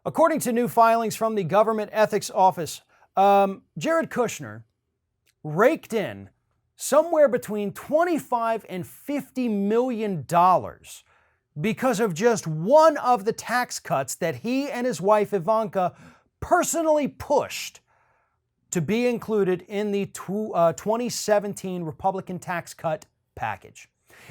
According to new filings from the Government Ethics Office, Jared Kushner raked in somewhere between $25 and $50 million because of just one of the tax cuts that he and his wife Ivanka personally pushed to be included in the 2017 Republican tax cut package.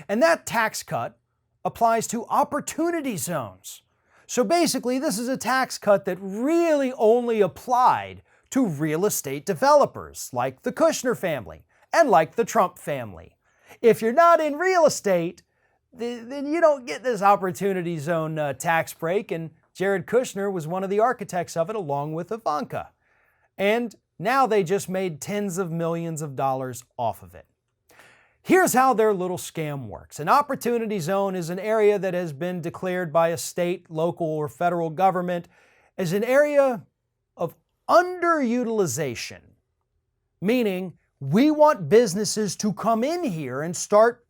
And that tax cut applies to opportunity zones. So basically, this is a tax cut that really only applied to real estate developers like the Kushner family and like the Trump family. If you're not in real estate, then you don't get this opportunity zone tax break, and Jared Kushner was one of the architects of it along with Ivanka. And now they just made tens of millions of dollars off of it. Here's how their little scam works. An opportunity zone is an area that has been declared by a state, local, or federal government as an area of underutilization, meaning we want businesses to come in here and start,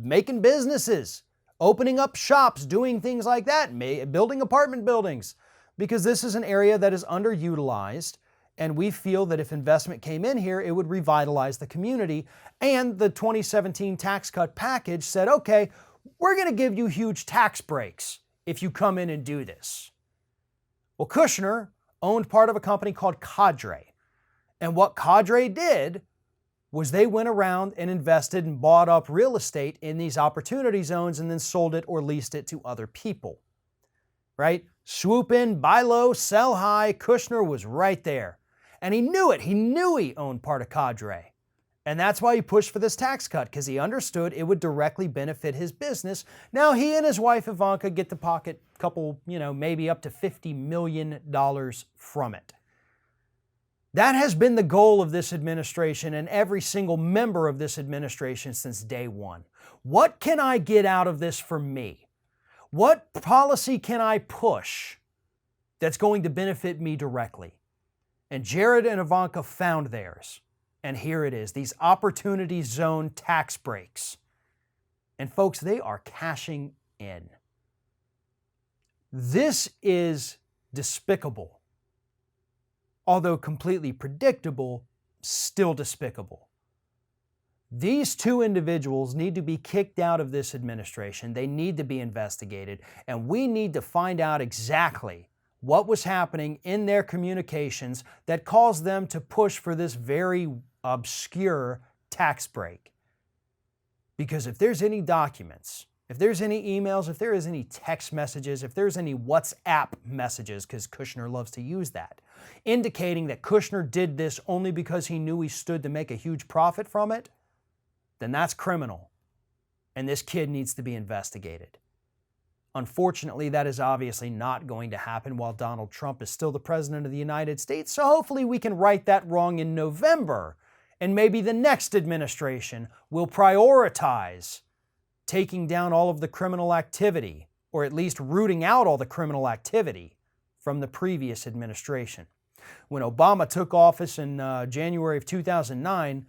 making businesses, opening up shops, doing things like that, building apartment buildings, because this is an area that is underutilized. And we feel that if investment came in here, it would revitalize the community. And the 2017 tax cut package said, okay, we're going to give you huge tax breaks if you come in and do this. Well, Kushner owned part of a company called Cadre. And what Cadre did was they went around and invested and bought up real estate in these opportunity zones and then sold it or leased it to other people. Right? Swoop in, buy low, sell high. Kushner was right there. And he knew it. He knew he owned part of Cadre. And that's why he pushed for this tax cut, because he understood it would directly benefit his business. Now he and his wife Ivanka get to pocket a couple, maybe up to $50 million from it. That has been the goal of this administration and every single member of this administration since day one. What can I get out of this for me? What policy can I push that's going to benefit me directly? And Jared and Ivanka found theirs. And here it is, these opportunity zone tax breaks. And folks, they are cashing in. This is despicable. Although completely predictable, still despicable. These two individuals need to be kicked out of this administration. They need to be investigated. And we need to find out exactly what was happening in their communications that caused them to push for this very obscure tax break. Because if there's any documents, if there's any emails, if there is any text messages, if there's any WhatsApp messages, because Kushner loves to use that, indicating that Kushner did this only because he knew he stood to make a huge profit from it, then that's criminal. And this kid needs to be investigated. Unfortunately, that is obviously not going to happen while Donald Trump is still the president of the United States, so hopefully we can right that wrong in November, and maybe the next administration will prioritize taking down all of the criminal activity, or at least rooting out all the criminal activity from the previous administration. When Obama took office in January of 2009,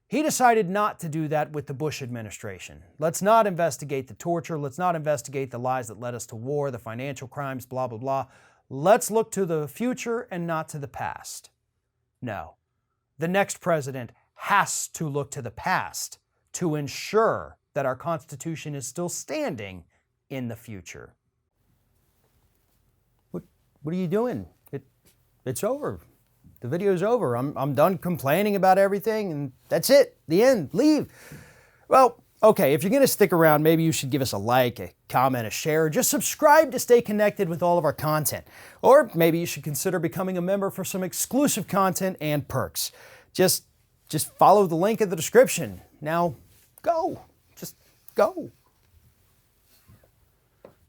he decided not to do that with the Bush administration. Let's not investigate the torture. Let's not investigate the lies that led us to war, the financial crimes, blah, blah, blah. Let's look to the future and not to the past. No. The next president has to look to the past to ensure that our Constitution is still standing in the future. What are you doing? It's over. The video's over. I'm done complaining about everything, and that's it. The end. Leave. Well, okay, if you're going to stick around, maybe you should give us a like, a comment, a share, or just subscribe to stay connected with all of our content. Or maybe you should consider becoming a member for some exclusive content and perks. Just follow the link in the description. Now, go. Just go.